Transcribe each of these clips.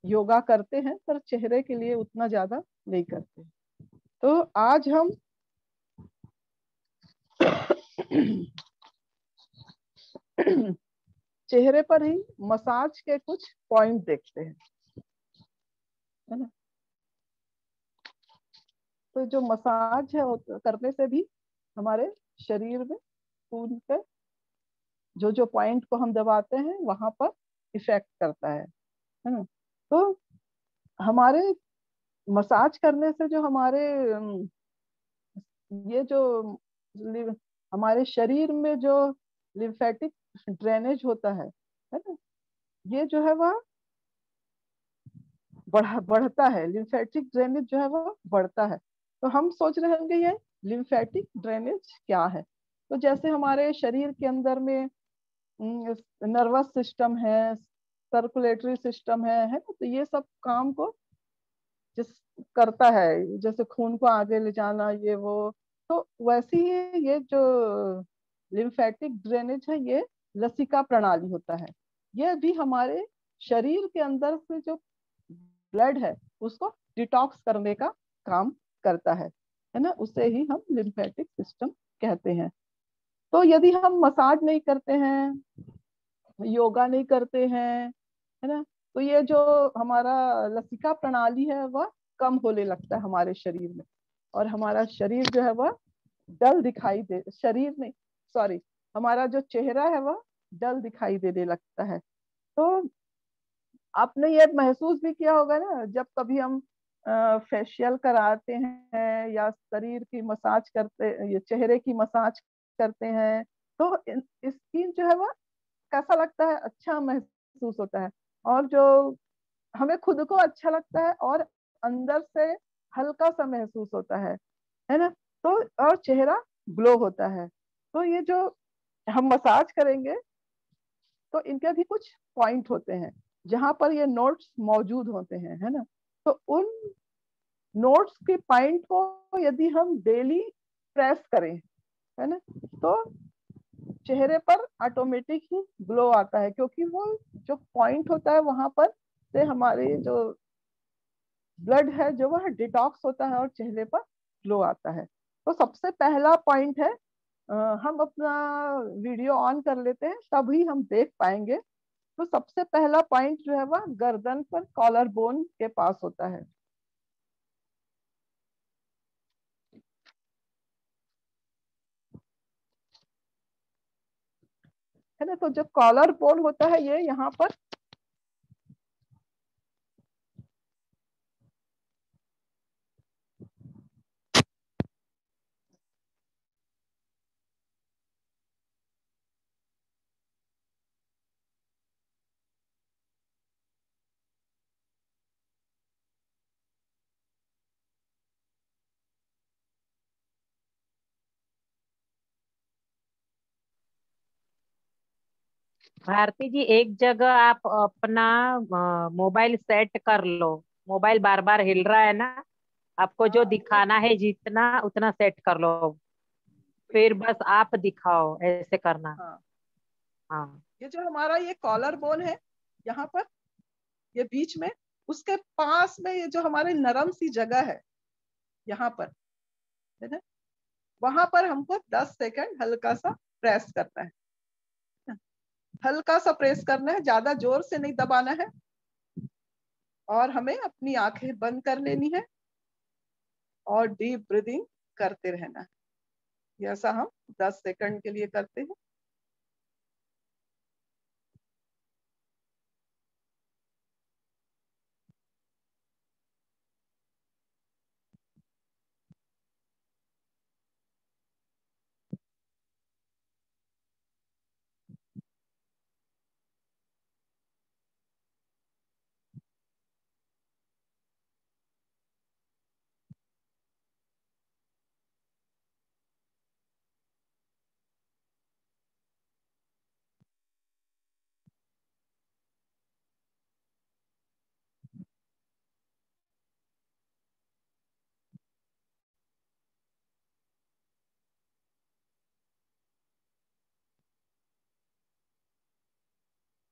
योगा करते हैं पर चेहरे के लिए उतना ज्यादा नहीं करते। तो आज हम चेहरे पर ही मसाज के कुछ पॉइंट देखते हैं, है ना। तो जो मसाज है करने से भी हमारे शरीर में खून पे जो जो पॉइंट को हम दबाते हैं वहां पर इफेक्ट करता है ना। तो हमारे मसाज करने से जो हमारे ये जो हमारे शरीर में जो लिम्फेटिक ड्रेनेज होता है ना, ये जो है वह बढ़ता है। लिम्फेटिक ड्रेनेज जो है वह बढ़ता है। तो हम सोच रहे होंगे ये लिम्फेटिक ड्रेनेज क्या है। तो जैसे हमारे शरीर के अंदर में नर्वस सिस्टम है, सर्कुलेटरी सिस्टम है ना, तो ये सब काम को जिस करता है, जैसे खून को आगे ले जाना ये वो। तो वैसे ही ये जो लिम्फेटिक ड्रेनेज है ये लसिका प्रणाली होता है। ये भी हमारे शरीर के अंदर से जो ब्लड है उसको डिटॉक्स करने का काम करता है ना। उसे ही हम लिम्फेटिक सिस्टम कहते हैं। तो यदि हम मसाज नहीं करते हैं, योगा नहीं करते हैं, है ना, तो ये जो हमारा लसिका प्रणाली है वह कम होने लगता है हमारे शरीर में। और हमारा शरीर जो है वह डल दिखाई दे, शरीर नहीं, सॉरी, हमारा जो चेहरा है वह डल दिखाई देने लगता है। तो आपने ये महसूस भी किया होगा ना, जब कभी हम फेशियल कराते हैं या शरीर की मसाज करते, ये चेहरे की मसाज करते हैं, तो स्किन जो है वह कैसा लगता है, अच्छा महसूस होता है। और जो हमें खुद को अच्छा लगता है और अंदर से हल्का सा महसूस होता है ना। तो और चेहरा ग्लो होता है। तो ये जो हम मसाज करेंगे तो इनके भी कुछ पॉइंट होते हैं जहां पर ये नोट्स मौजूद होते हैं, है ना। तो उन नोट्स के पॉइंट को यदि हम डेली प्रेस करें, है ना, तो चेहरे पर ऑटोमेटिक ही ग्लो आता है, क्योंकि वो जो पॉइंट होता है वहां पर से हमारे जो ब्लड है जो वह डिटॉक्स होता है और चेहरे पर ग्लो आता है। तो सबसे पहला पॉइंट है, हम अपना वीडियो ऑन कर लेते हैं तभी हम देख पाएंगे। तो सबसे पहला पॉइंट जो है वह गर्दन पर कॉलर बोन के पास होता है ना। तो जो कॉलर बोन होता है ये यहाँ पर भारती जी, एक जगह आप अपना मोबाइल सेट कर लो। मोबाइल बार बार हिल रहा है ना। आपको जो हाँ, दिखाना है जितना उतना सेट कर लो। फिर बस आप दिखाओ, ऐसे करना। हाँ, हाँ। ये जो हमारा ये कॉलर बोन है यहाँ पर, ये बीच में, उसके पास में ये जो हमारे नरम सी जगह है यहाँ पर, है ना, वहां पर हमको 10 सेकंड हल्का सा प्रेस करना है। हल्का सा प्रेस करना है, ज्यादा जोर से नहीं दबाना है। और हमें अपनी आंखें बंद कर लेनी है और डीप ब्रीदिंग करते रहना है। ऐसा हम 10 सेकंड के लिए करते हैं।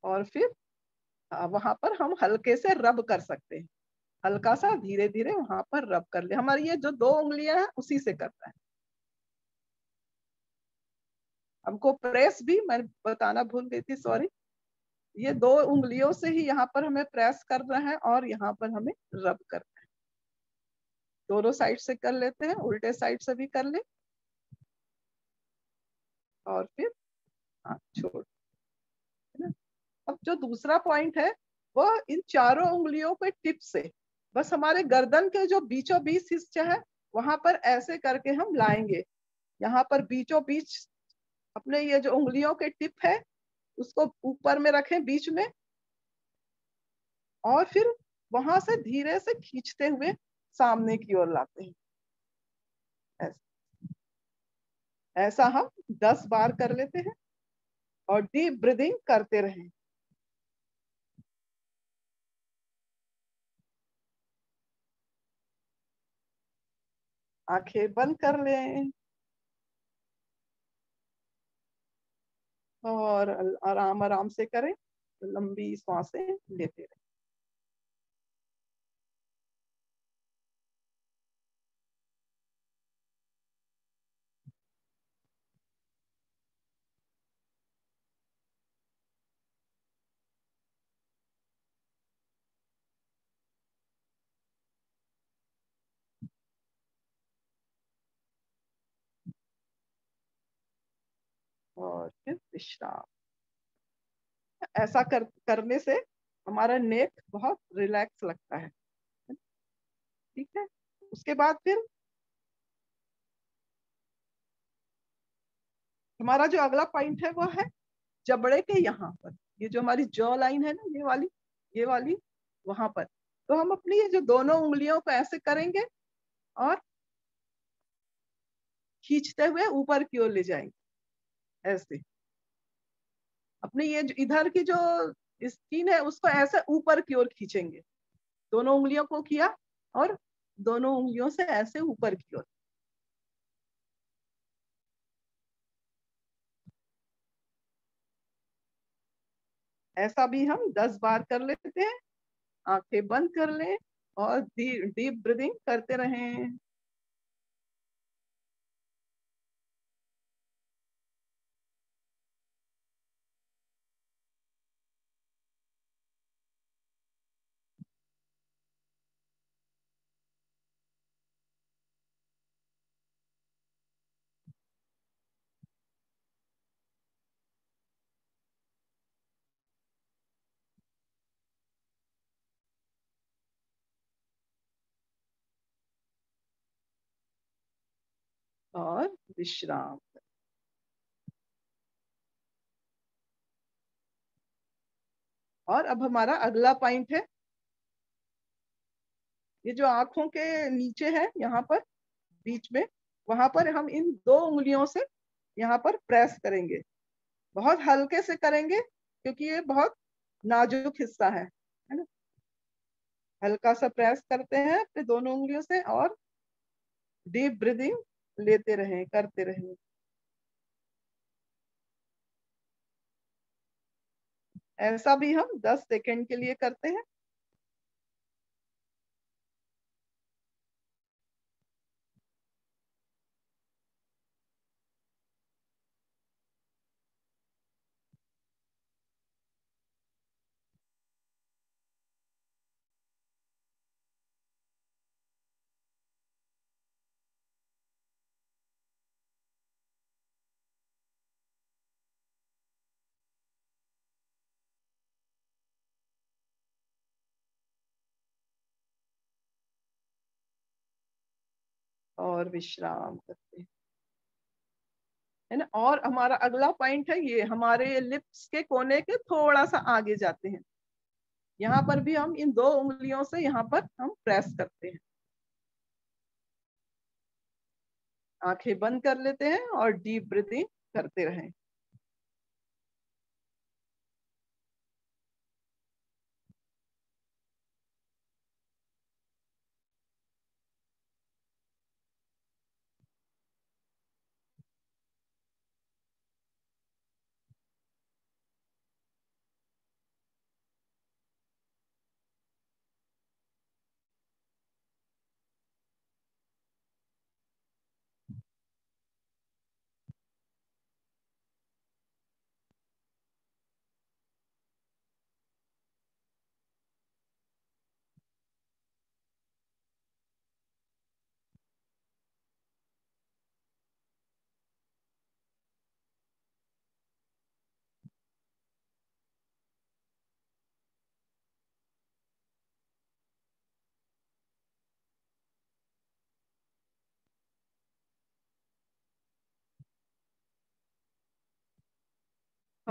और फिर वहां पर हम हल्के से रब कर सकते हैं, हल्का सा धीरे धीरे वहां पर रब कर ले। हमारी ये जो दो उंगलियां हैं उसी से करता है। हमको प्रेस भी मैं बताना भूल गई थी, सॉरी। ये दो उंगलियों से ही यहाँ पर हमें प्रेस करना है और यहाँ पर हमें रब करना है। दोनों साइड से कर लेते हैं, उल्टे साइड से भी कर ले और फिर हाँ छोड़, है ना। अब जो दूसरा पॉइंट है वो इन चारों उंगलियों पे टिप से बस हमारे गर्दन के जो बीचों बीच हिस्सा है वहां पर ऐसे करके हम लाएंगे। यहाँ पर बीचों बीच अपने ये जो उंगलियों के टिप है उसको ऊपर में रखें बीच में, और फिर वहां से धीरे से खींचते हुए सामने की ओर लाते हैं। ऐसा ऐसा हम 10 बार कर लेते हैं और डीप ब्रीदिंग करते रहें। आंखें बंद कर लें और आराम आराम से करें, लंबी सांसें लेते रहें। और फिर विश्राम। ऐसा करने से हमारा नेक बहुत रिलैक्स लगता है। ठीक है, उसके बाद फिर हमारा जो अगला पॉइंट है वो है जबड़े के यहाँ पर। ये जो हमारी जॉ लाइन है ना, ये वाली वहां पर। तो हम अपनी ये जो दोनों उंगलियों को ऐसे करेंगे और खींचते हुए ऊपर की ओर ले जाएंगे ऐसे। अपनी ये जो इधर की जो स्किन है उसको ऐसे ऊपर की ओर खींचेंगे। दोनों उंगलियों को किया और दोनों उंगलियों से ऐसे ऊपर की ओर। ऐसा भी हम 10 बार कर लेते हैं। आंखें बंद कर लें और डीप ब्रीदिंग करते रहें। और विश्राम। और अब हमारा अगला पॉइंट है, ये जो आंखों के नीचे है यहाँ पर बीच में, वहां पर हम इन दो उंगलियों से यहाँ पर प्रेस करेंगे। बहुत हल्के से करेंगे क्योंकि ये बहुत नाजुक हिस्सा है ना। हल्का सा प्रेस करते हैं अपने दोनों उंगलियों से और डीप ब्रीदिंग लेते रहें, करते रहें। ऐसा भी हम 10 सेकेंड के लिए करते हैं। और विश्राम करते हैं, है ना। और हमारा अगला पॉइंट है, ये हमारे लिप्स के कोने के थोड़ा सा आगे जाते हैं। यहाँ पर भी हम इन दो उंगलियों से यहाँ पर हम प्रेस करते हैं। आंखें बंद कर लेते हैं और डीप ब्रीथिंग करते रहें।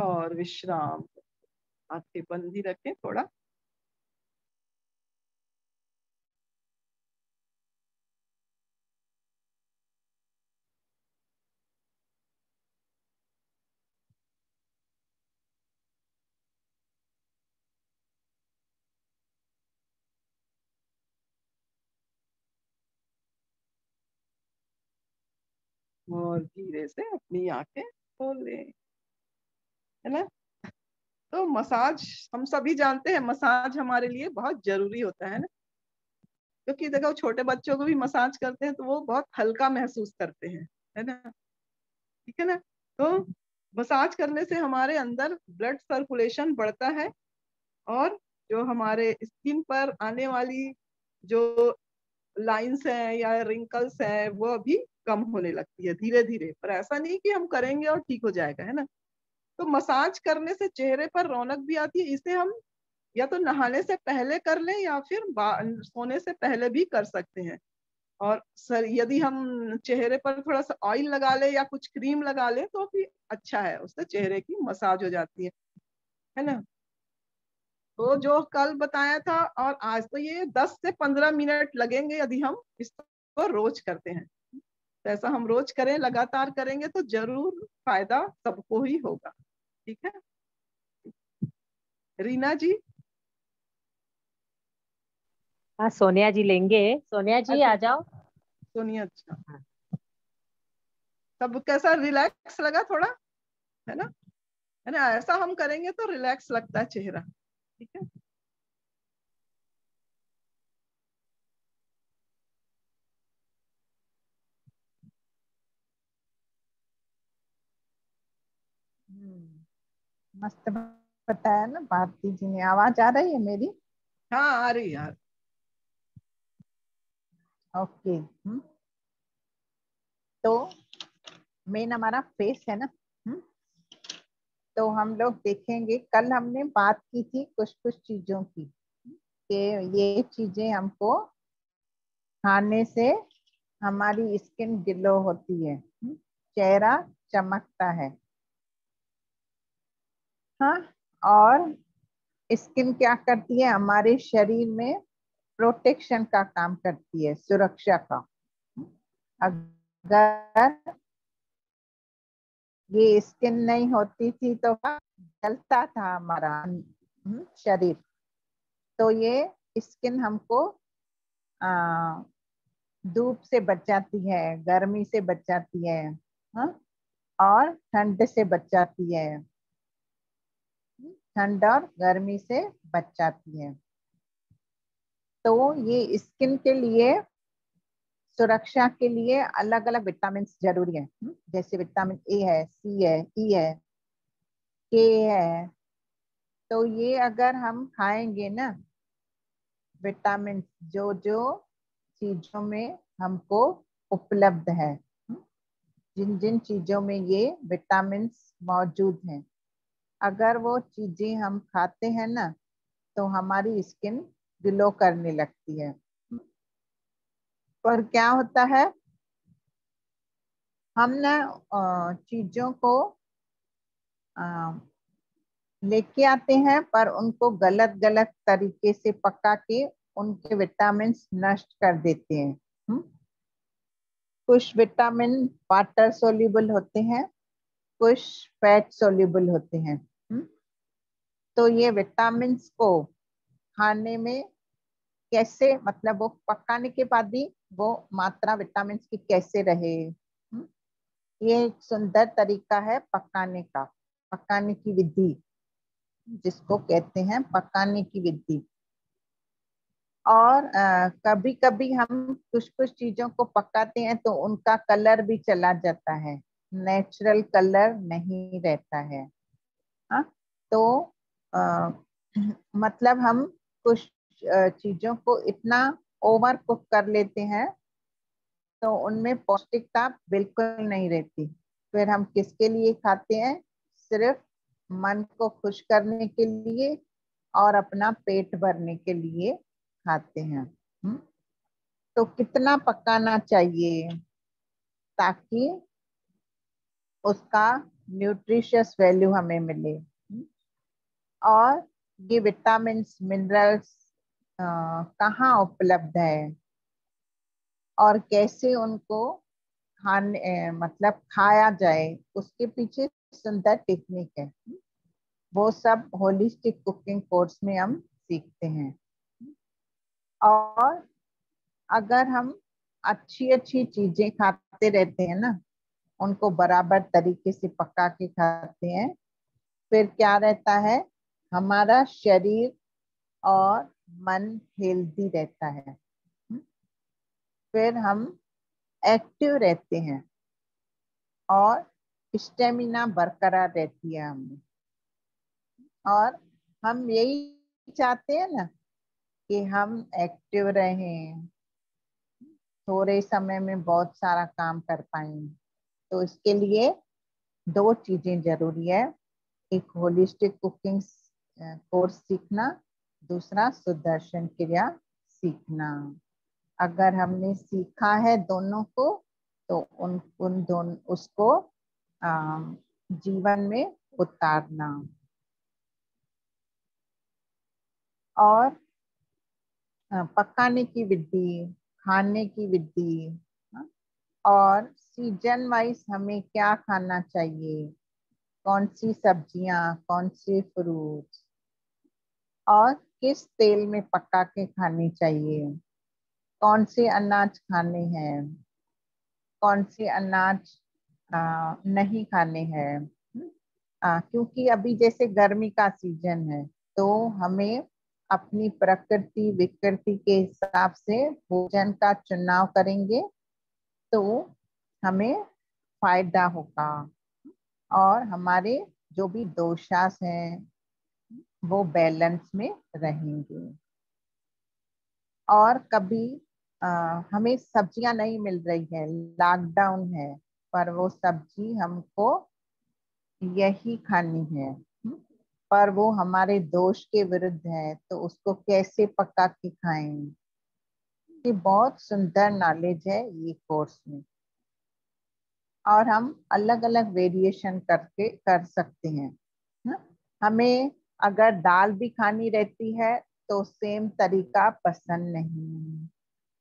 और विश्राम। आंखें बंद ही रखें थोड़ा। और धीरे से अपनी आंखें खोल लें, है ना। तो मसाज हम सभी जानते हैं, मसाज हमारे लिए बहुत जरूरी होता है ना, क्योंकि देखो छोटे बच्चों को भी मसाज करते हैं तो वो बहुत हल्का महसूस करते हैं, है ना। ठीक है ना। तो मसाज करने से हमारे अंदर ब्लड सर्कुलेशन बढ़ता है, और जो हमारे स्किन पर आने वाली जो लाइंस हैं या रिंकल्स हैं वो अभी कम होने लगती है धीरे धीरे। पर ऐसा नहीं कि हम करेंगे और ठीक हो जाएगा, है ना। तो मसाज करने से चेहरे पर रौनक भी आती है। इसे हम या तो नहाने से पहले कर लें या फिर सोने से पहले भी कर सकते हैं। और सर यदि हम चेहरे पर थोड़ा सा ऑयल लगा ले या कुछ क्रीम लगा ले तो भी अच्छा है, उससे चेहरे की मसाज हो जाती है ना। तो जो कल बताया था और आज, तो ये 10 से 15 मिनट लगेंगे यदि हम इसको रोज करते हैं। तो ऐसा हम रोज करें, लगातार करेंगे तो जरूर फायदा सबको ही होगा। ठीक है रीना जी। हाँ सोनिया जी लेंगे, सोनिया जी अच्छा आ जाओ। सुनिए। अच्छा सब कैसा रिलैक्स लगा थोड़ा, है ना। है ना, ऐसा हम करेंगे तो रिलैक्स लगता है चेहरा। ठीक है। मस्त बताया ना भारती जी ने। आवाज आ रही है मेरी? हाँ आ रही यार। ओके। तो मेन हमारा फेस है ना। हम्म, तो हम लोग देखेंगे, कल हमने बात की थी कुछ कुछ चीजों की, कि ये चीजें हमको खाने से हमारी स्किन ग्लो होती है, चेहरा चमकता है। हाँ। और स्किन क्या करती है, हमारे शरीर में प्रोटेक्शन का काम करती है, सुरक्षा का। अगर ये स्किन नहीं होती थी तो जलता था हमारा शरीर। तो ये स्किन हमको आ, धूप से बचाती है, गर्मी से बचाती है, हाँ? और ठंड से बचाती है, ठंड और गर्मी से बचाती है। तो ये स्किन के लिए, सुरक्षा के लिए अलग अलग विटामिन जरूरी है। जैसे विटामिन ए है, सी है, ई है, के है। तो ये अगर हम खाएंगे ना विटामिन, जो जो चीजों में हमको उपलब्ध है, जिन जिन चीजों में ये विटामिन मौजूद हैं, अगर वो चीजें हम खाते हैं ना तो हमारी स्किन ग्लो करने लगती है। पर क्या होता है, हम ना चीजों को लेके आते हैं पर उनको गलत गलत तरीके से पका के उनके विटामिन नष्ट कर देते हैं। कुछ विटामिन वाटर सोल्यूबल होते हैं, कुछ फैट सोल्यूबल होते हैं। तो ये विटामिन को खाने में कैसे, मतलब वो पकाने के बाद भी वो मात्रा विटामिन की कैसे रहे, ये एक सुंदर तरीका है पकाने का, पकाने की विधि, जिसको कहते हैं पकाने की विधि। और कभी कभी हम कुछ कुछ चीजों को पकाते हैं तो उनका कलर भी चला जाता है, नेचुरल कलर नहीं रहता है। हाँ। तो आ, मतलब हम कुछ चीजों को इतना ओवर कुक कर लेते हैं तो उनमें पौष्टिकता बिल्कुल नहीं रहती। फिर हम किसके लिए खाते हैं, सिर्फ मन को खुश करने के लिए और अपना पेट भरने के लिए खाते हैं। तो कितना पकाना चाहिए ताकि उसका न्यूट्रिशियस वैल्यू हमें मिले। और ये विटामिन्स मिनरल्स कहाँ उपलब्ध है और कैसे उनको खाने मतलब खाया जाए, उसके पीछे सुंदर टेक्निक है। वो सब होलिस्टिक कुकिंग कोर्स में हम सीखते हैं। और अगर हम अच्छी अच्छी चीजें खाते रहते हैं ना, उनको बराबर तरीके से पका के खाते हैं, फिर क्या रहता है, हमारा शरीर और मन हेल्दी रहता है। फिर हम एक्टिव रहते हैं और स्टेमिना बरकरार रहती है हमें। और हम यही चाहते हैं ना कि हम एक्टिव रहें, थोड़े समय में बहुत सारा काम कर पाएं। तो इसके लिए दो चीजें जरूरी है, एक होलिस्टिक कुकिंग कोर्स सीखना, दूसरा सुदर्शन क्रिया सीखना। अगर हमने सीखा है दोनों को तो उन दोनों उसको जीवन में उतारना। और पकाने की विधि, खाने की विधि, और सीजन वाइज हमें क्या खाना चाहिए, कौन सी सब्जियां, कौन से फ्रूट्स, और किस तेल में पका के खानी चाहिए, कौन से अनाज खाने हैं, कौन से अनाज नहीं खाने हैं। क्योंकि अभी जैसे गर्मी का सीजन है, तो हमें अपनी प्रकृति विकृति के हिसाब से भोजन का चुनाव करेंगे तो हमें फायदा होगा, और हमारे जो भी दोषास हैं वो बैलेंस में रहेंगे। और कभी हमें सब्जियां नहीं मिल रही है, लॉकडाउन है, पर वो सब्जी हमको यही खानी है, पर वो हमारे दोष के विरुद्ध है, तो उसको कैसे पका के खाएं। ये बहुत सुंदर नॉलेज है ये कोर्स में। और हम अलग अलग वेरिएशन करके कर सकते हैं। हमें अगर दाल भी खानी रहती है तो सेम तरीका पसंद नहीं।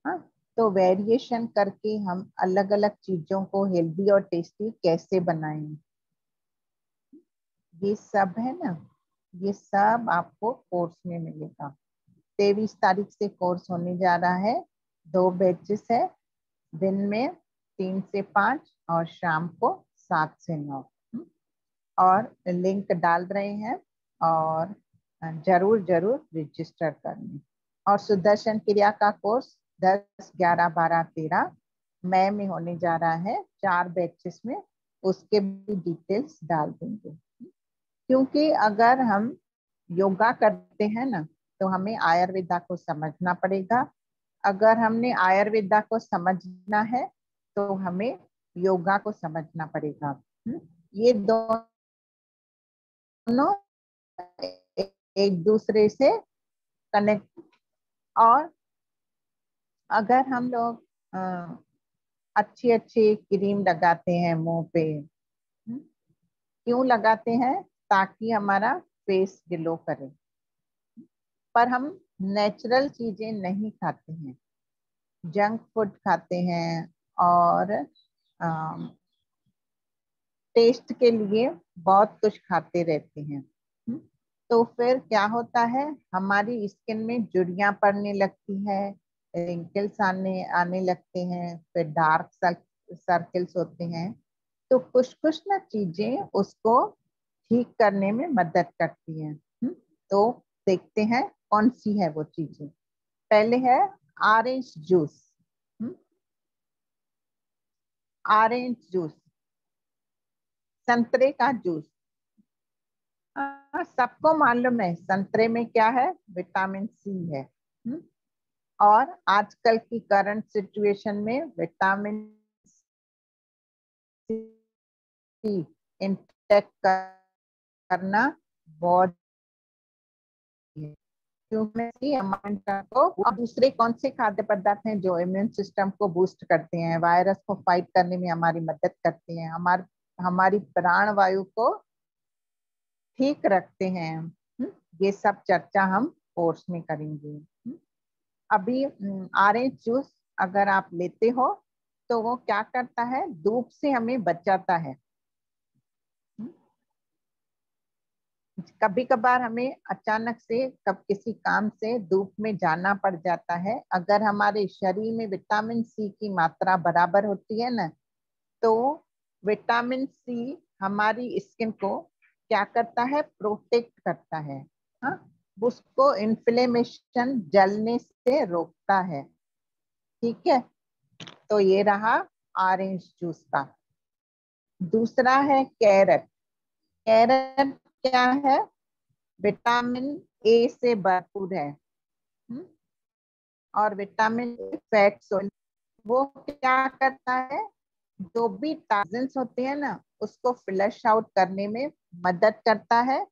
हाँ, तो वेरिएशन करके हम अलग अलग चीजों को हेल्दी और टेस्टी कैसे बनाएं, ये सब है ना, ये सब आपको कोर्स में मिलेगा। 23 तारीख से कोर्स होने जा रहा है। 2 बैचेस है, दिन में 3 से 5 और शाम को 7 से 9। और लिंक डाल रहे हैं, और जरूर जरूर रजिस्टर करनी। और सुदर्शन क्रिया का कोर्स 10, 11, 12, 13 मई में होने जा रहा है, 4 बैचेस में। उसके भी डिटेल्स डाल देंगे। क्योंकि अगर हम योगा करते हैं ना, तो हमें आयुर्वेदा को समझना पड़ेगा। अगर हमने आयुर्वेदा को समझना है तो हमें योगा को समझना पड़ेगा। ये दोनों एक दूसरे से कनेक्ट। और अगर हम लोग अच्छी अच्छी क्रीम लगाते हैं मुंह पे, क्यों लगाते हैं, ताकि हमारा फेस ग्लो करे, पर हम नेचुरल चीजें नहीं खाते हैं, जंक फूड खाते हैं, और टेस्ट के लिए बहुत कुछ खाते रहते हैं। तो फिर क्या होता है, हमारी स्किन में झुर्रियां पड़ने लगती है, रिंकल्स आने लगते हैं, फिर डार्क सर्कल्स होते हैं। तो कुछ कुछ ना चीजें उसको ठीक करने में मदद करती हैं। तो देखते हैं कौन सी है वो चीजें। पहले है ऑरेंज जूस। ऑरेंज जूस, संतरे का जूस। सबको मालूम है संतरे में क्या है, विटामिन सी है। और आजकल की करंट सिचुएशन में विटामिन सी इंटेक करना बहुत, क्योंकि और दूसरे कौन से खाद्य पदार्थ हैं जो इम्यून सिस्टम को बूस्ट करते हैं, वायरस को फाइट करने में हमारी मदद करते हैं, हमारे हमारी प्राण वायु को ठीक रखते हैं। ये सब चर्चा हम कोर्स में करेंगे। अभी ऑरेंज जूस अगर आप लेते हो तो वो क्या करता है, धूप से हमें बचाता है। कभी कभार हमें अचानक से कब किसी काम से धूप में जाना पड़ जाता है, अगर हमारे शरीर में विटामिन सी की मात्रा बराबर होती है ना, तो विटामिन सी हमारी स्किन को क्या करता है, प्रोटेक्ट करता है। हाँ, उसको इन्फ्लेमेशन, जलने से रोकता है। ठीक है, तो ये रहा ऑरेंज जूस का। दूसरा है कैरेट। कैरेट क्या है, विटामिन ए से भरपूर है। और विटामिन फैट सोल, वो क्या करता है, जो भी टॉक्सिन्स होते हैं ना, उसको फ्लश आउट करने में मदद करता है।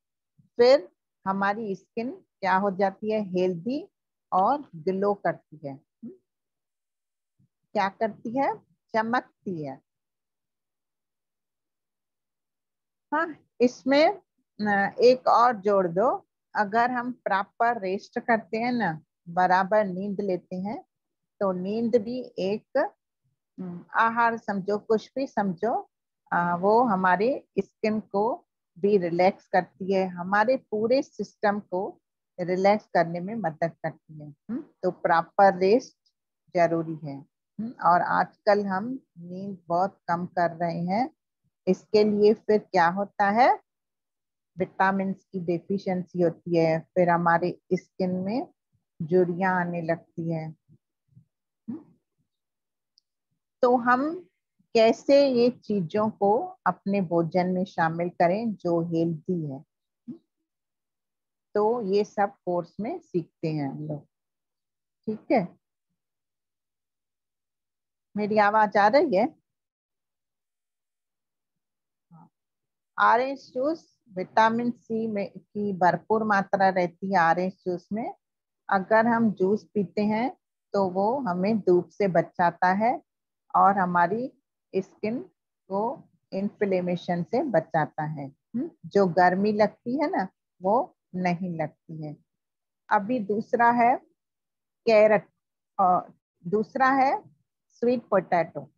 फिर हमारी स्किन क्या हो जाती है, हेल्दी और ग्लो करती है। क्या करती है, चमकती है। हाँ, इसमें एक और जोड़ दो, अगर हम प्रॉपर रेस्ट करते हैं ना, बराबर नींद लेते हैं, तो नींद भी एक आहार समझो, कुछ भी समझो, वो हमारे स्किन को भी रिलैक्स करती है, हमारे पूरे सिस्टम को रिलैक्स करने में मदद करती है। तो प्रॉपर रेस्ट जरूरी है। और आजकल हम नींद बहुत कम कर रहे हैं, इसके लिए फिर क्या होता है, विटामिन की डेफिशिएंसी होती है, फिर हमारे स्किन में झुर्रियां आने लगती है। तो हम कैसे ये चीजों को अपने भोजन में शामिल करें जो हेल्दी है, तो ये सब कोर्स में सीखते हैं हम लोग। ठीक है, मेरी आवाज आ रही है? ऑरेंज जूस, विटामिन सी में की भरपूर मात्रा रहती है ऑरेंज जूस में। अगर हम जूस पीते हैं तो वो हमें धूप से बचाता है और हमारी स्किन को इन्फ्लेमेशन से बचाता है। जो गर्मी लगती है ना, वो नहीं लगती है। अभी दूसरा है कैरेट, और दूसरा है स्वीट पोटैटो।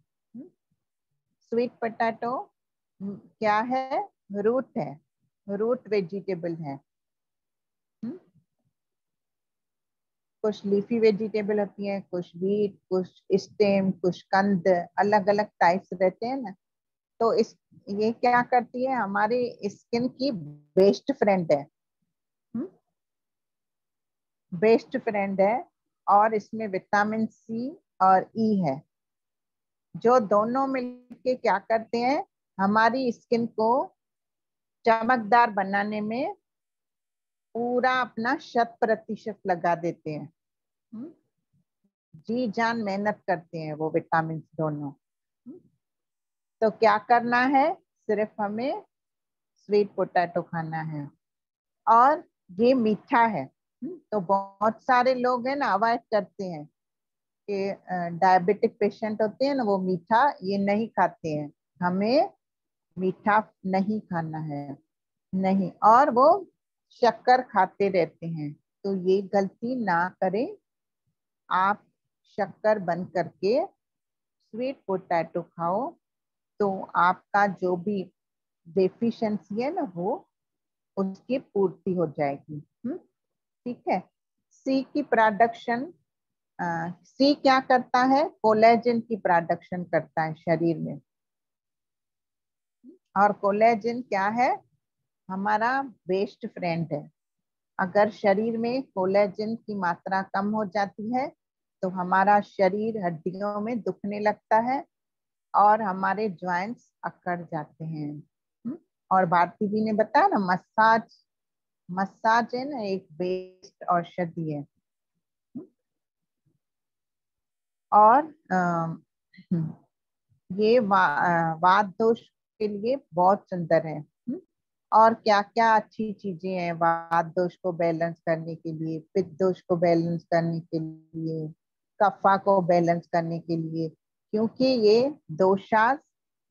स्वीट पोटैटो क्या है, रूट है, रूट वेजिटेबल है। कुछ लीफी वेजिटेबल होती है, कुछ बीट, कुछ स्टेम, कुछ कंद, अलग अलग टाइप्स रहते हैं ना। तो इस ये क्या करती है, हमारे स्किन की बेस्ट फ्रेंड है। बेस्ट फ्रेंड है, और इसमें विटामिन सी और ई है, जो दोनों मिलके क्या करते हैं, हमारी स्किन को चमकदार बनाने में पूरा अपना 100% लगा देते हैं। जी जान मेहनत करते हैं वो विटामिन दोनों। तो क्या करना है, सिर्फ हमें स्वीट पोटैटो खाना है। और ये मीठा है, तो बहुत सारे लोग हैं ना अवॉइड करते हैं, कि डायबिटिक पेशेंट होते हैं ना, वो मीठा ये नहीं खाते हैं। हमें मीठा नहीं खाना है, नहीं, और वो शक्कर खाते रहते हैं, तो ये गलती ना करें। आप शक्कर बंद करके स्वीट पोटैटो खाओ, तो आपका जो भी डेफिशिएंसी है ना, वो उसकी पूर्ति हो जाएगी। ठीक है। सी की प्रोडक्शन, सी क्या करता है, कोलेजन की प्रोडक्शन करता है शरीर में। और कोलेजन क्या है, हमारा बेस्ट फ्रेंड है। अगर शरीर में कोलेजन की मात्रा कम हो जाती है, तो हमारा शरीर हड्डियों में दुखने लगता है और हमारे जॉइंट्स अकड़ जाते हैं। और भारती जी ने बताया ना, मसाज, मसाज है ना एक बेस्ट औषधि है। और ये वात दोष के लिए बहुत सुंदर है। और क्या क्या अच्छी चीजें हैं वात दोष को बैलेंस करने के लिए, पित्त दोष को बैलेंस करने के लिए, कफा को बैलेंस करने के लिए, क्योंकि ये दोषास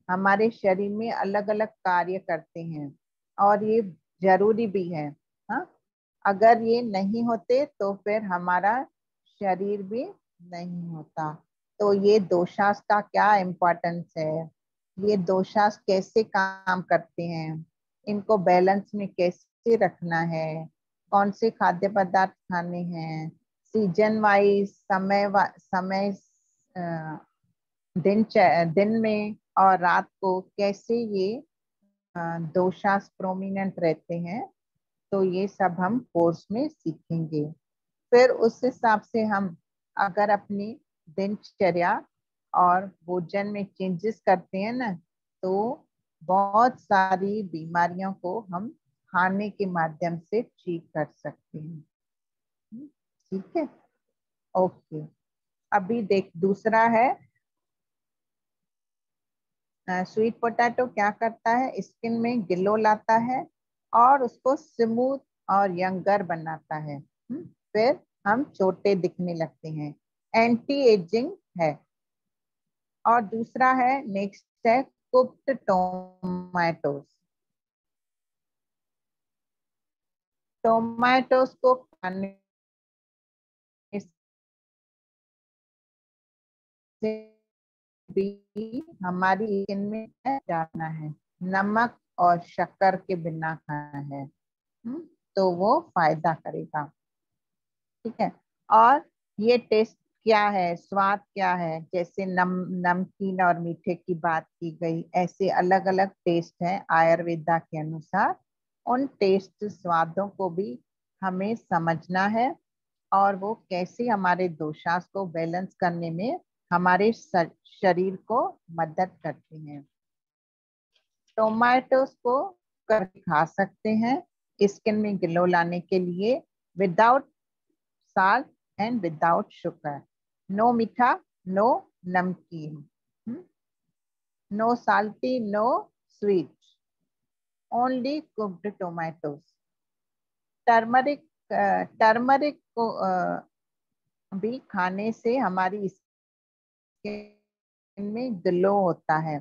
हमारे शरीर में अलग अलग कार्य करते हैं और ये जरूरी भी है। हाँ, अगर ये नहीं होते तो फिर हमारा शरीर भी नहीं होता। तो ये दोषास का क्या इम्पोर्टेंस है, ये दोषास कैसे काम करते हैं, इनको बैलेंस में कैसे रखना है, कौन से खाद्य पदार्थ खाने हैं, सीजन वाइज, समय दिन में और रात को कैसे ये दोषास प्रोमिनेंट रहते हैं, तो ये सब हम कोर्स में सीखेंगे। फिर उस हिसाब से हम अगर अपनी दिनचर्या और भोजन में चेंजेस करते हैं ना, तो बहुत सारी बीमारियों को हम खाने के माध्यम से ठीक कर सकते हैं। ठीक है, ओके। अभी देख, दूसरा है स्वीट पोटैटो। क्या करता है, स्किन में ग्लो लाता है और उसको स्मूथ और यंगर बनाता है। फिर हम छोटे दिखने लगते हैं, एंटी एजिंग है। और दूसरा है, नेक्स्ट है कुक्ड टोमेटोज। टोमेटोज को खाने से भी हमारी स्किन में जाना है, नमक और शक्कर के बिना खाना है, तो वो फायदा करेगा। ठीक है, और ये टेस्ट क्या है, स्वाद क्या है, जैसे नमकीन और मीठे की बात की गई, ऐसे अलग अलग टेस्ट हैं आयुर्वेदा के अनुसार। उन टेस्ट स्वादों को भी हमें समझना है और वो कैसे हमारे दोषास को बैलेंस करने में हमारे शरीर को मदद करते हैं। टोमेटोज को करके खा सकते हैं स्किन में ग्लो लाने के लिए, without salt and without sugar. No मीठा, no नमकीन, no salty, no sweet, only cooked tomatoes. Turmeric को भी खाने से हमारी स्किन में ग्लो होता है।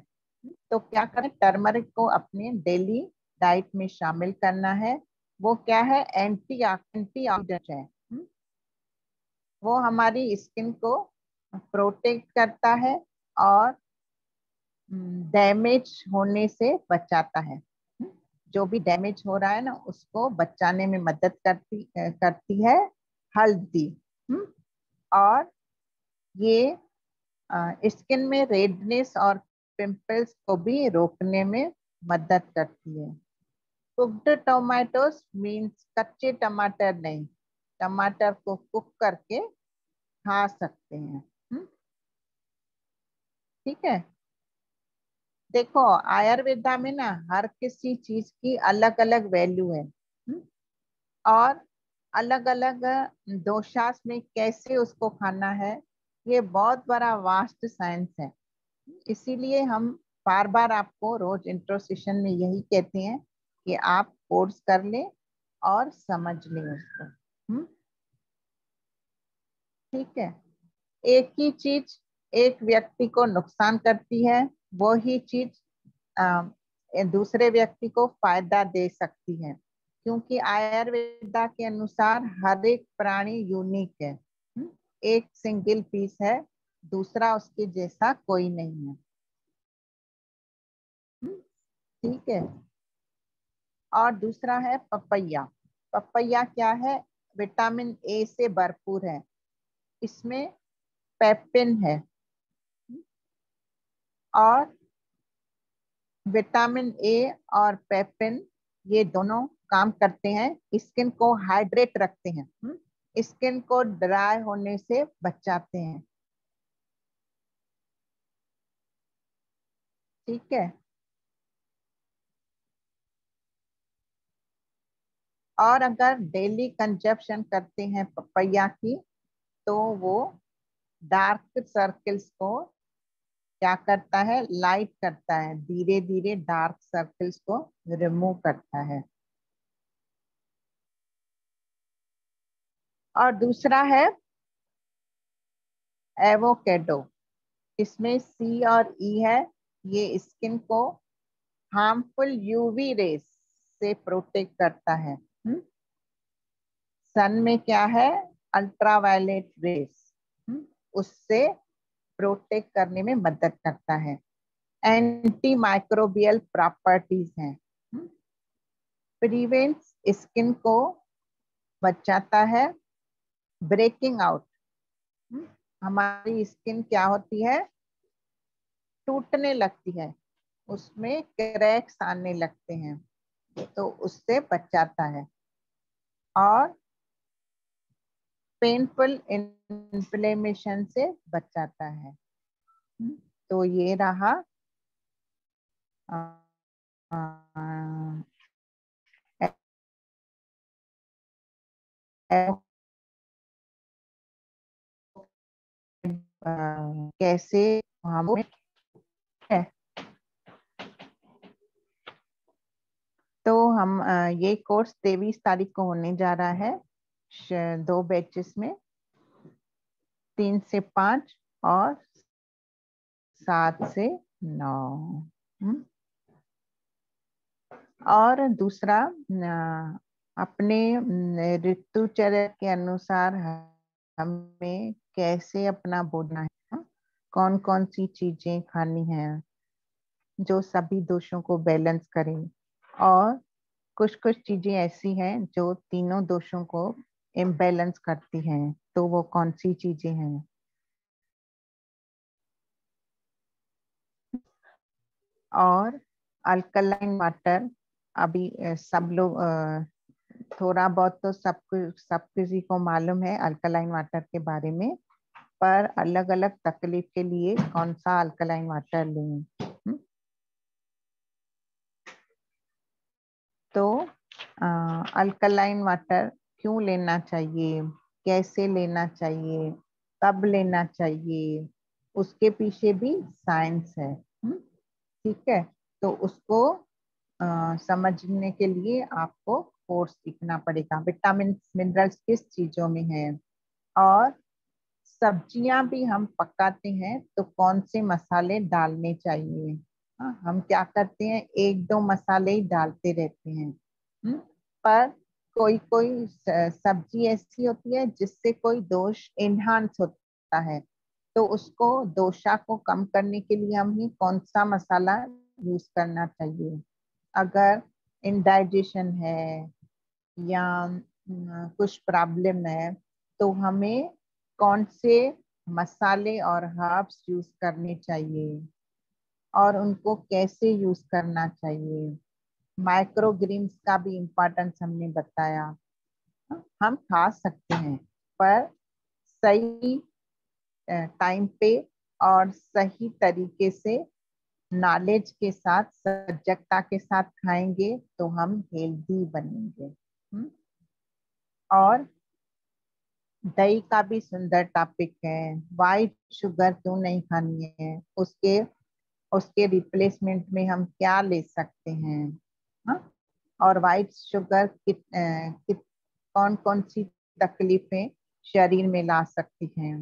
तो क्या करें, टर्मरिक को अपने डेली डाइट में शामिल करना है। वो क्या है, एंटीऑक्सीडेंट है। वो हमारी स्किन को प्रोटेक्ट करता है और डैमेज होने से बचाता है। जो भी डैमेज हो रहा है ना, उसको बचाने में मदद करती है हल्दी। और ये स्किन में रेडनेस और पिंपल्स को भी रोकने में मदद करती है। कुक्ड टोमेटोज मीन्स कच्चे टमाटर नहीं, टमाटर को कुक करके खा सकते हैं। ठीक है, देखो आयुर्वेदा में ना हर किसी चीज की अलग अलग वैल्यू है, और अलग अलग दोषास में कैसे उसको खाना है, ये बहुत बड़ा वास्ट साइंस है। इसीलिए हम बार बार आपको रोज इंट्रो सेशन में यही कहते हैं कि आप कोर्स कर लें और समझ लें उसको। ठीक है, एक ही चीज एक व्यक्ति को नुकसान करती है, वो ही चीज दूसरे व्यक्ति को फायदा दे सकती है, क्योंकि आयुर्वेदा के अनुसार हर एक प्राणी यूनिक है। एक सिंगल पीस है, दूसरा उसके जैसा कोई नहीं है। ठीक है, और दूसरा है पपैया। पपैया क्या है, विटामिन ए से भरपूर है, इसमें पेप्टिन है और विटामिन ए और पेप्टिन ये दोनों काम करते हैं, स्किन को हाइड्रेट रखते हैं, स्किन को ड्राई होने से बचाते हैं। ठीक है, और अगर डेली कंजप्शन करते हैं पपैया की, तो वो डार्क सर्कल्स को क्या करता है, लाइट करता है, धीरे धीरे डार्क सर्कल्स को रिमूव करता है। और दूसरा है एवोकेडो, इसमें सी और ई है, ये स्किन को हार्मफुल यूवी रेस से प्रोटेक्ट करता है। सन में क्या है, अल्ट्रावायलेट रेस, उससे प्रोटेक्ट करने में मदद करता है। एंटी माइक्रोबियल प्रॉपर्टीज हैं, प्रिवेंट्स स्किन को बचाता है ब्रेकिंग आउट। हमारी स्किन क्या होती है, टूटने लगती है, उसमें क्रैक्स आने लगते हैं, तो उससे बचाता है। और पेनफुल इन्फ्लेमेशन से बचाता है। तो ये रहा कैसे हम है। तो हम ये कोर्स 23 तारीख को होने जा रहा है, 2 बैचेस में, 3 से 5 और 7 से 9। और दूसरा, अपने ऋतुचर्या के अनुसार हमें कैसे अपना भोजन है, कौन कौन सी चीजें खानी है जो सभी दोषों को बैलेंस करें, और कुछ कुछ चीजें ऐसी हैं जो तीनों दोषों को इम्बैलेंस करती हैं, तो वो कौन सी चीजें हैं। और अल्कलाइन वाटर, अभी सब लोग थोड़ा बहुत तो सब किसी को मालूम है अल्कलाइन वाटर के बारे में, पर अलग अलग तकलीफ के लिए कौन सा अल्कलाइन वाटर लें। तो अल्कलाइन वाटर क्यों लेना चाहिए, कैसे लेना चाहिए, कब लेना चाहिए, उसके पीछे भी साइंस है। ठीक है, तो उसको समझने के लिए आपको कोर्स सीखना पड़ेगा। विटामिन मिनरल्स किस चीजों में है, और सब्जियां भी हम पकाते हैं तो कौन से मसाले डालने चाहिए। हम क्या करते हैं, एक दो मसाले ही डालते रहते हैं। पर कोई कोई सब्जी ऐसी होती है जिससे कोई दोष इन्हांस होता है, तो उसको दोषा को कम करने के लिए हमें कौन सा मसाला यूज करना चाहिए। अगर इंडाइजेशन है या कुछ प्रॉब्लम है, तो हमें कौन से मसाले और हर्ब्स यूज करने चाहिए और उनको कैसे यूज करना चाहिए। माइक्रोग्रीन्स का भी इम्पोर्टेंस हमने बताया। हम खा सकते हैं, पर सही टाइम पे और सही तरीके से नॉलेज के साथ, सजगता के साथ खाएंगे तो हम हेल्दी बनेंगे। और दही का भी सुंदर टॉपिक है, वाइट शुगर क्यों नहीं खानी है, उसके उसके रिप्लेसमेंट में हम क्या ले सकते हैं। हाँ? और वाइट शुगर कौन कौन सी तकलीफें शरीर में ला सकती हैं।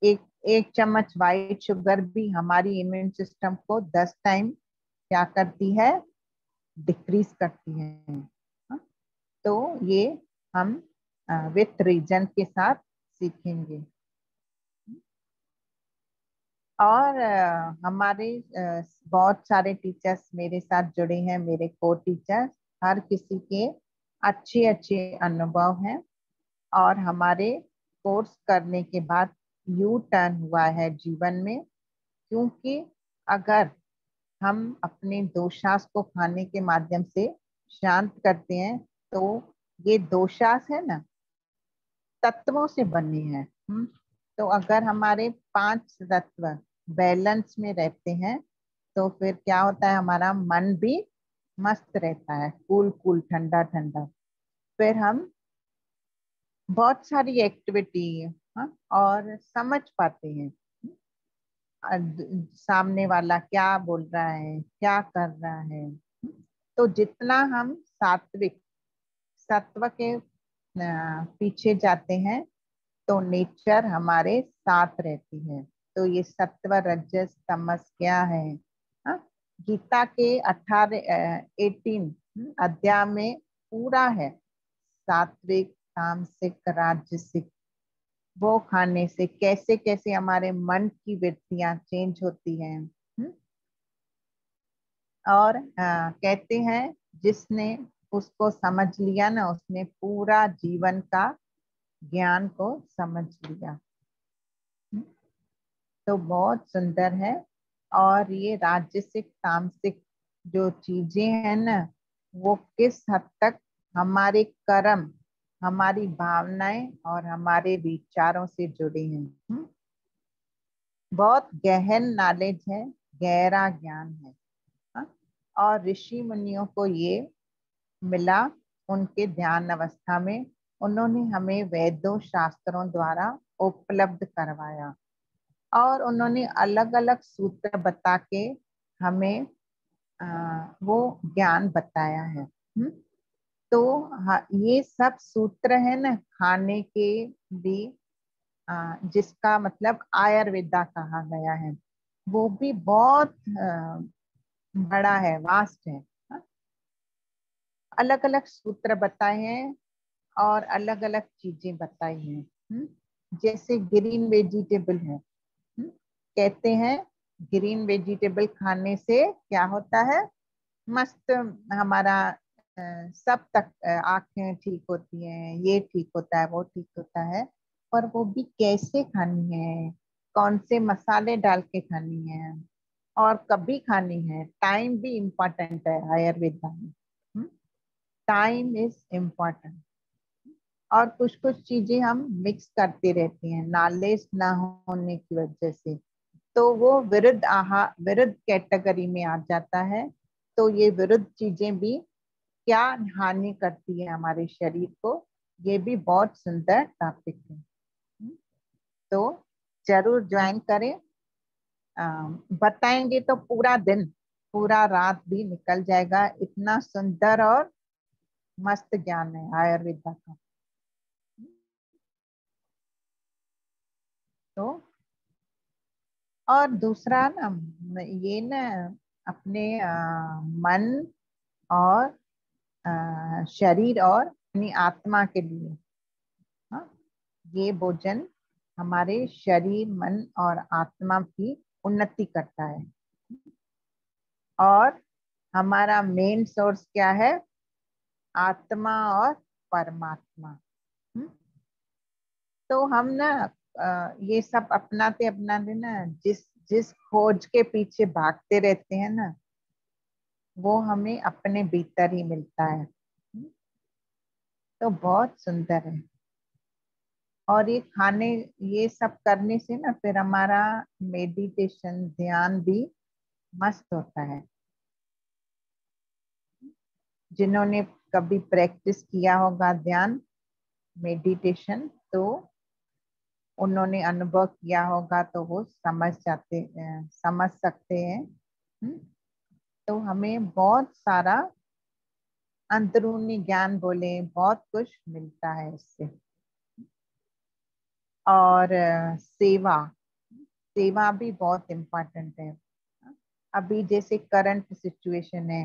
एक एक चम्मच वाइट शुगर भी हमारी इम्यून सिस्टम को 10 टाइम क्या करती है, डिक्रीज करती है। हाँ? तो ये हम विथ रीजन के साथ सीखेंगे। और हमारे बहुत सारे टीचर्स मेरे साथ जुड़े हैं, मेरे को टीचर्स, हर किसी के अच्छे अच्छे अनुभव हैं, और हमारे कोर्स करने के बाद यू टर्न हुआ है जीवन में। क्योंकि अगर हम अपने दोषास को खाने के माध्यम से शांत करते हैं, तो ये दोषास है ना, तत्वों से बने हैं। तो अगर हमारे 5 तत्व बैलेंस में रहते हैं, तो फिर क्या होता है, हमारा मन भी मस्त रहता है, कूल कूल, ठंडा ठंडा। फिर हम बहुत सारी एक्टिविटी और समझ पाते हैं, सामने वाला क्या बोल रहा है, क्या कर रहा है। तो जितना हम सात्विक सत्व के पीछे जाते हैं, तो नेचर हमारे साथ रहती है। तो ये सत्व रजस तमस क्या है। हाँ, गीता के 18 अध्याय में पूरा है, सात्विक तामसिक राजसिक, वो खाने से कैसे कैसे हमारे मन की वृत्तियां चेंज होती हैं। और कहते हैं जिसने उसको समझ लिया ना, उसने पूरा जीवन का ज्ञान को समझ लिया। तो बहुत सुंदर है। और ये राजसिक तामसिक जो चीजें हैं ना, वो किस हद तक हमारे कर्म, हमारी भावनाएं और हमारे विचारों से जुड़ी हैं। बहुत गहन नॉलेज है, गहरा ज्ञान है। और ऋषि मुनियों को ये मिला उनके ध्यान अवस्था में, उन्होंने हमें वेदों शास्त्रों द्वारा उपलब्ध करवाया और उन्होंने अलग अलग सूत्र बता के हमें वो ज्ञान बताया है। तो हाँ, ये सब सूत्र है ना खाने के भी, जिसका मतलब आयुर्वेदा कहा गया है, वो भी बहुत बड़ा है, वास्ट है। अलग अलग सूत्र बताए हैं और अलग अलग चीजें बताई हैं। जैसे ग्रीन वेजिटेबल है, कहते हैं ग्रीन वेजिटेबल खाने से क्या होता है, मस्त हमारा सब तक आंखें ठीक होती हैं, ये ठीक होता है, वो ठीक होता है। पर वो भी कैसे खानी है, कौन से मसाले डाल के खानी है और कभी खानी है, टाइम भी इम्पोर्टेंट है आयुर्वेदा में। Time is important. और कुछ कुछ चीजें हम मिक्स करते रहते हैं नॉलेज ना होने की वजह से, तो वो विरुद्ध विरुद्ध कैटेगरी में आ जाता है। तो ये विरुद्ध चीजें भी क्या हानि करती है हमारे शरीर को, ये भी बहुत सुंदर टॉपिक है। तो जरूर ज्वाइन करें। बताएंगे तो पूरा दिन पूरा रात भी निकल जाएगा, इतना सुंदर और मस्त ज्ञान है आयुर्वेदा का। तो और दूसरा ना, ये ना अपने मन और शरीर और अपनी आत्मा के लिए, हाँ, ये भोजन हमारे शरीर मन और आत्मा की उन्नति करता है। और हमारा मेन सोर्स क्या है, आत्मा और परमात्मा। तो हम ना ये सब अपनाते अपनाते ना, जिस जिस खोज के पीछे भागते रहते हैं ना, वो हमें अपने भीतर ही मिलता है। तो बहुत सुंदर है। और ये खाने, ये सब करने से ना फिर हमारा मेडिटेशन ध्यान भी मस्त होता है। जिन्होंने कभी प्रैक्टिस किया होगा ध्यान मेडिटेशन, तो उन्होंने अनुभव किया होगा, तो वो समझ सकते हैं। तो हमें बहुत सारा अंदरूनी ज्ञान बोले, बहुत कुछ मिलता है इससे। और सेवा सेवा भी बहुत इम्पोर्टेंट है। अभी जैसे करंट सिचुएशन है,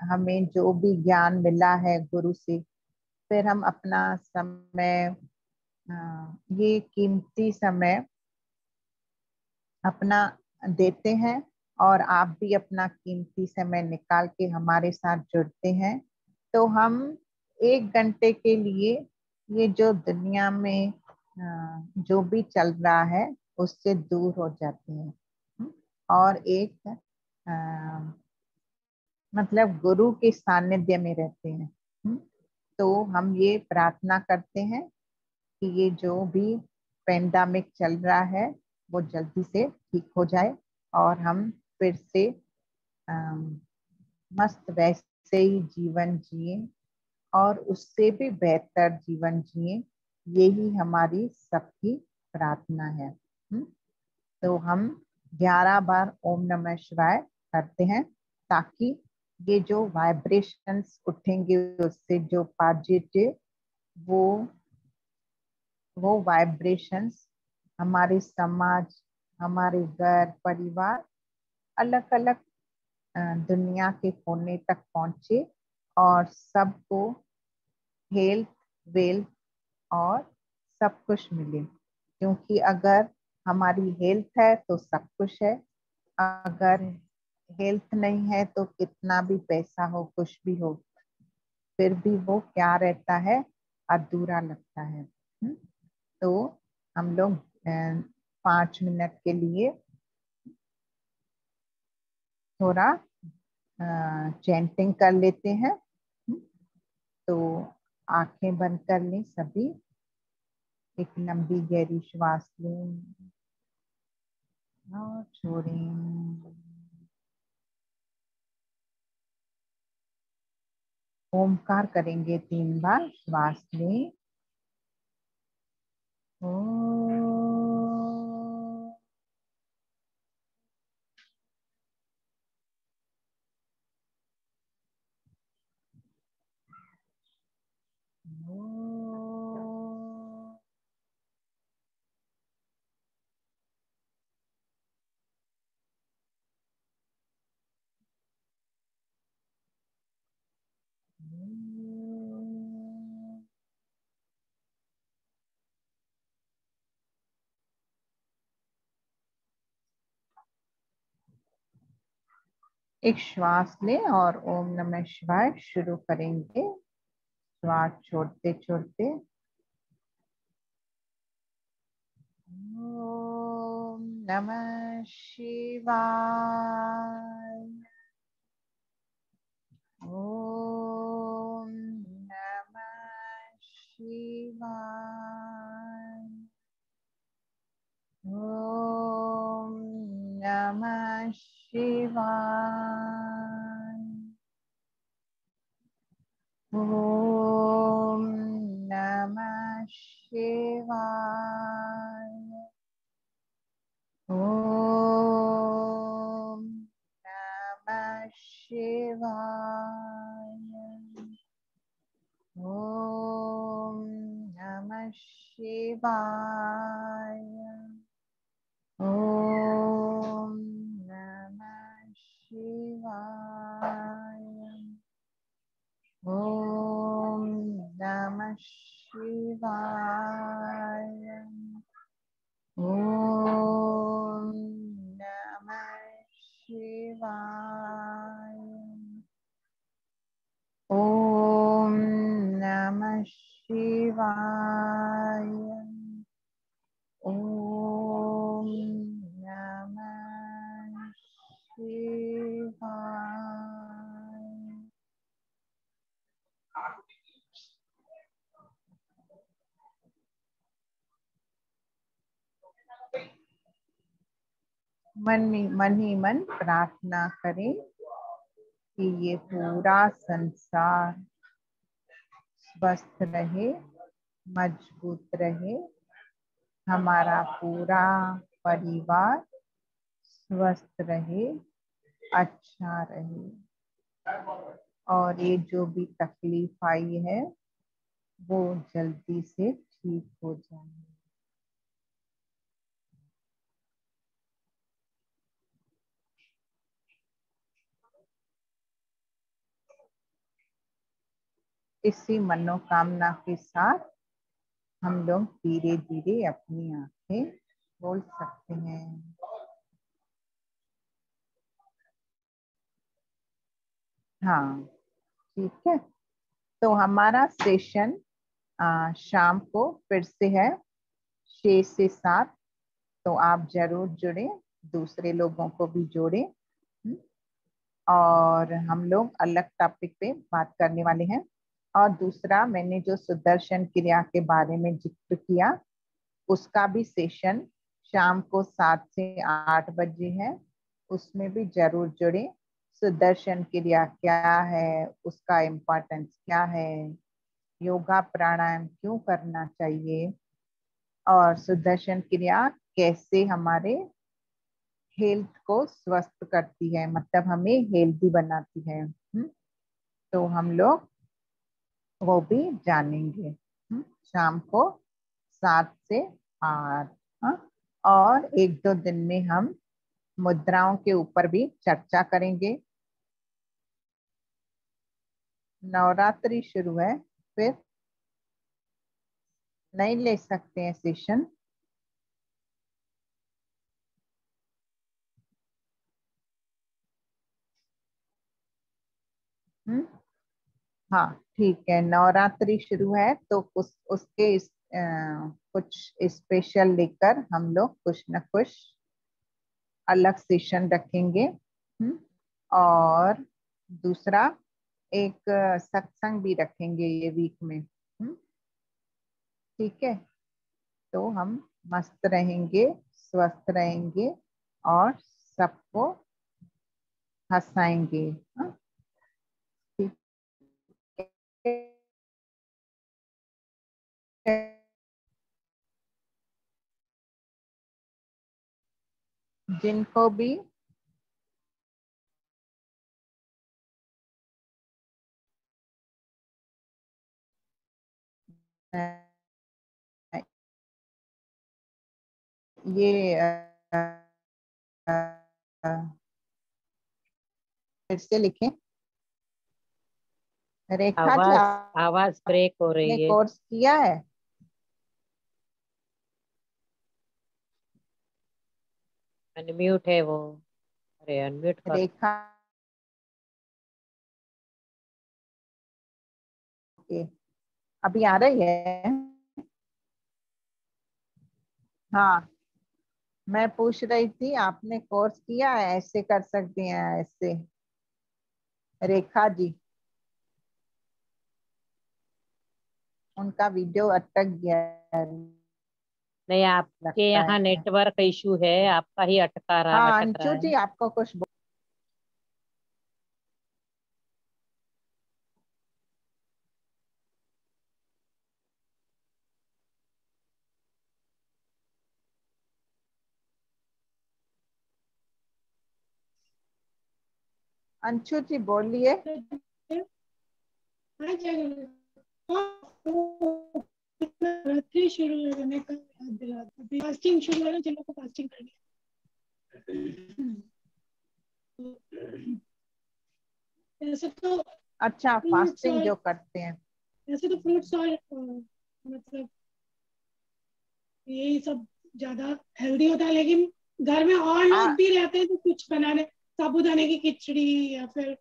हमें जो भी ज्ञान मिला है गुरु से, फिर हम अपना समय, ये कीमती समय अपना देते हैं, और आप भी अपना कीमती समय निकाल के हमारे साथ जुड़ते हैं। तो हम 1 घंटे के लिए ये जो दुनिया में जो भी चल रहा है उससे दूर हो जाते हैं, और एक मतलब गुरु के सानिध्य में रहते हैं। तो हम ये प्रार्थना करते हैं कि ये जो भी पेंडेमिक चल रहा है वो जल्दी से ठीक हो जाए, और हम फिर से मस्त वैसे ही जीवन जिए और उससे भी बेहतर जीवन जिए, यही हमारी सबकी प्रार्थना है। तो हम 11 बार ओम नमः शिवाय करते हैं, ताकि ये जो वाइब्रेशंस उठेंगे उससे जो पॉजिटिव, वो वाइब्रेशंस हमारे समाज, हमारे घर परिवार अलग अलग दुनिया के कोने तक पहुंचे और सबको हेल्थ, वेल्थ और सब कुछ मिले। क्योंकि अगर हमारी हेल्थ है तो सब कुछ है, अगर हेल्थ नहीं है तो कितना भी पैसा हो, कुछ भी हो, फिर भी वो क्या रहता है, अधूरा लगता है। तो हम लोग 5 मिनट के लिए थोड़ा चैंटिंग कर लेते हैं। तो आंखें बंद कर लें सभी, एक लंबी गहरी श्वास लें और छोड़ें। ओमकार करेंगे 3 बार। श्वास लें, ओम, एक श्वास लें और ओम नमः शिवाय शुरू करेंगे, श्वास छोड़ते छोड़ते। ओम नमः शिवाय, ओम नमः शिवाय, ओम नमः शिवाय, ओम नमः शिवाय, ओम नमः शिवाय, ओम नमः शिवाय, ओम नमः शिवाय, ओम नमः शिवाय, ओम नमः शिवाय, ओम नमः शिवाय, ओम नमः शिवाय। मन ही मन प्रार्थना करें कि ये पूरा संसार स्वस्थ रहे, मजबूत रहे, हमारा पूरा परिवार स्वस्थ रहे, अच्छा रहे, और ये जो भी तकलीफ आई है वो जल्दी से ठीक हो जाए। इसी मनोकामना के साथ हम लोग धीरे धीरे अपनी आंखें खोल सकते हैं। हाँ, ठीक है। तो हमारा सेशन शाम को फिर से है 6 से 7। तो आप जरूर जुड़े, दूसरे लोगों को भी जोड़ें। और हम लोग अलग टॉपिक पे बात करने वाले हैं। और दूसरा, मैंने जो सुदर्शन क्रिया के बारे में जिक्र किया, उसका भी सेशन शाम को 7 से 8 बजे है। उसमें भी जरूर जुड़े। सुदर्शन क्रिया क्या है, उसका इम्पोर्टेंस क्या है, योगा प्राणायाम क्यों करना चाहिए, और सुदर्शन क्रिया कैसे हमारे हेल्थ को स्वस्थ करती है, मतलब हमें हेल्दी बनाती है। तो हम लोग वो भी जानेंगे शाम को 7 से 8। हाँ, और 1-2 दिन में हम मुद्राओं के ऊपर भी चर्चा करेंगे। नवरात्रि शुरू है, फिर नहीं ले सकते हैं सेशन। हाँ ठीक है, नवरात्रि शुरू है तो उसके कुछ स्पेशल लेकर हम लोग कुछ न कुछ अलग सेशन रखेंगे। और दूसरा एक सत्संग भी रखेंगे ये वीक में। ठीक है, तो हम मस्त रहेंगे, स्वस्थ रहेंगे और सबको हंसाएंगे। हाँ, ठीक है। जिनको भी ये फिर से लिखें। रेखा जी, आवाज आवाज ब्रेक हो आपने रही है। कोर्स किया है? अनम्यूट है वो। अरे अनम्यूट कर। रेखा के अभी आ रही है? हाँ, मैं पूछ रही थी आपने कोर्स किया है? ऐसे कर सकती हैं ऐसे, रेखा जी। उनका वीडियो अटक गया है, नहीं, आपके लगता यहाँ है। नेटवर्क इशू है, आपका ही हाँ अटक रहा अंशु है। जी, आपको कुछ अंशु जी बोलिए। नवरात्रि शुरू होने का याद दिलाता, फास्टिंग शुरू है ना, जिन लोगों को फास्टिंग करनी है। ऐसे तो अच्छा, फ्रूट्स फास्टिंग और जो करते हैं। ऐसे तो फ्रूट्स और मतलब यही सब ज्यादा हेल्दी होता है, लेकिन घर में और लोग आ, भी रहते हैं तो कुछ बनाने, साबूदाने की खिचड़ी या फिर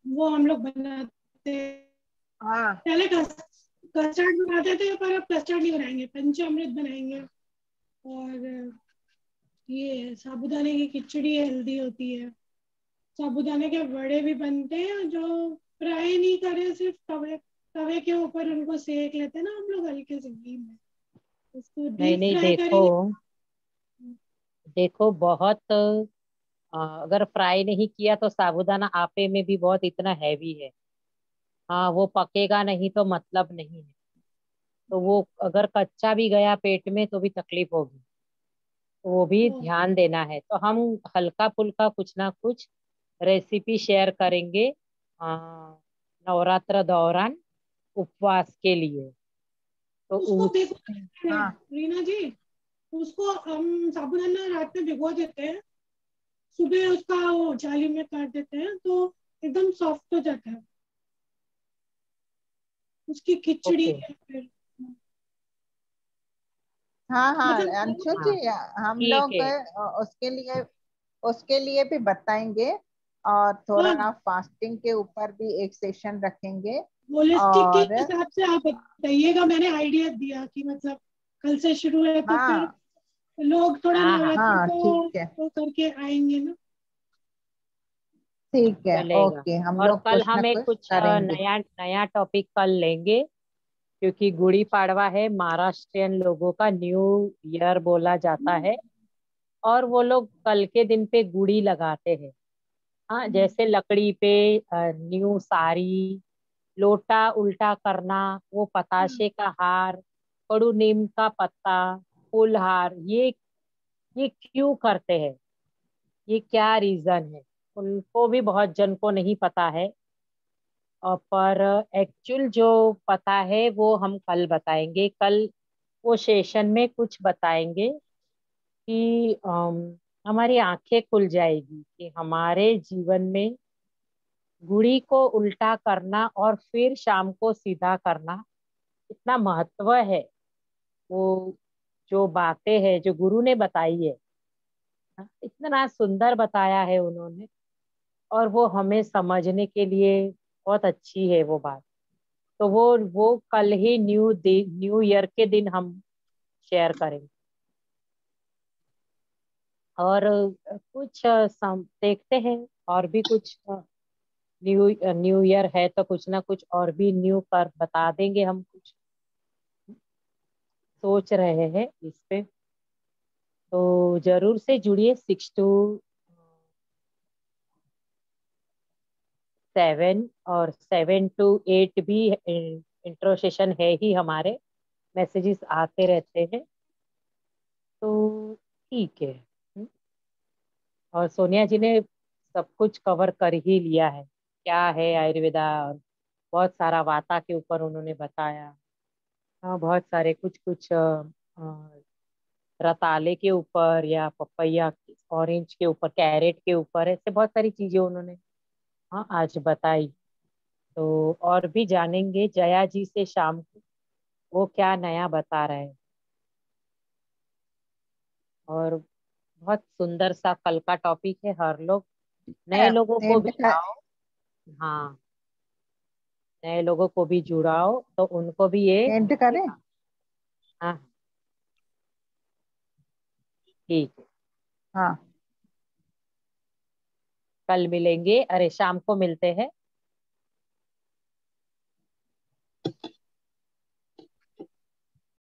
वो हम लोग बनाते हैं। हाँ पहले कस्टर्ड बनाते थे, पर अब कस्टर्ड नहीं बनाएंगे, पंचामृत बनाएंगे। और ये साबूदाने की खिचड़ी हेल्दी होती है। साबूदाने के वड़े भी बनते हैं जो फ्राई नहीं करे, सिर्फ तवे तवे के ऊपर उनको सेक लेते हैं ना हम लोग, हल्के से घी में उसको नहीं डीप नहीं, फ्राई देखो करेंगे। देखो, बहुत अगर फ्राई नहीं किया तो साबूदाना आटे में भी बहुत इतना हैवी है। हाँ, वो पकेगा नहीं तो मतलब नहीं है। तो वो अगर कच्चा भी गया पेट में तो भी तकलीफ होगी। तो वो भी तो ध्यान देना है। तो हम हल्का फुल्का कुछ ना कुछ रेसिपी शेयर करेंगे नवरात्र दौरान, उपवास के लिए। तो उसको उस भिगो देते हैं हाँ रीना जी। उसको हम साबूदाना रात में भिगो देते हैं, सुबह उसका वो जाली में काट देते हैं तो एकदम सॉफ्ट हो जाता है उसकी खिचड़ी ओके। या फिर हाँ हाँ अंशु मतलब। जी, हाँ, हम ठीक लोग है। उसके लिए भी बताएंगे। और हाँ, थोड़ा फास्टिंग के ऊपर भी एक सेशन रखेंगे। होलिस्टिक के और हिसाब से आप बताइएगा, मैंने आइडिया दिया कि मतलब कल से शुरू है तो फिर हाँ लोग थोड़ा हाँ हाँ, नवरात्रि हाँ को ठीक है, वो करके आएंगे ना। ठीक है, चलेगा। ओके, हम और लोग कल कुछ न हम एक कुछ कुछ करेंगे। नया नया टॉपिक कल लेंगे। क्योंकि गुड़ी पाड़वा है, महाराष्ट्रियन लोगों का न्यू ईयर बोला जाता है। और वो लोग कल के दिन पे गुड़ी लगाते हैं। हाँ, जैसे लकड़ी पे न्यू साड़ी, लोटा उल्टा करना, वो पताशे का हार, कड़ू नीम का पत्ता, फूल हार, ये क्यों करते हैं? ये क्या रीजन है? उनको भी बहुत जन को नहीं पता है। और पर एक्चुअल जो पता है वो हम कल बताएंगे। कल वो सेशन में कुछ बताएंगे। कि हमारी आंखें खुल जाएगी कि हमारे जीवन में गुड़ी को उल्टा करना और फिर शाम को सीधा करना इतना महत्व है। वो जो बातें हैं जो गुरु ने बताई है, इतना सुंदर बताया है उन्होंने, और वो हमें समझने के लिए बहुत अच्छी है वो बात। तो वो कल ही न्यू ईयर के दिन हम शेयर करेंगे। और कुछ देखते हैं और भी कुछ न्यू न्यू ईयर है तो कुछ ना कुछ और भी न्यू कर बता देंगे। हम कुछ सोच रहे हैं इस पे, तो जरूर से जुड़िए। 6 to 7 और 7 to 8 भी इंट्रो सेशन है ही हमारे। मैसेजेस आते रहते हैं, तो ठीक है। और सोनिया जी ने सब कुछ कवर कर ही लिया है, क्या है आयुर्वेदा, और बहुत सारा वाता के ऊपर उन्होंने बताया। हाँ, बहुत सारे कुछ कुछ रताले के ऊपर या पपैया ऑरेंज के ऊपर, कैरेट के ऊपर, ऐसे बहुत सारी चीजें उन्होंने हाँ आज बताई। तो और भी जानेंगे जया जी से शाम को, वो क्या नया बता रहे हैं। और बहुत सुंदर सा कल का टॉपिक है। हर लोग नए लोगों को एंड भी लाओ। हाँ, नए लोगों को भी जुड़ाओ तो उनको भी ये एंड करें। हाँ ठीक है। हाँ, कल मिलेंगे, अरे शाम को मिलते हैं।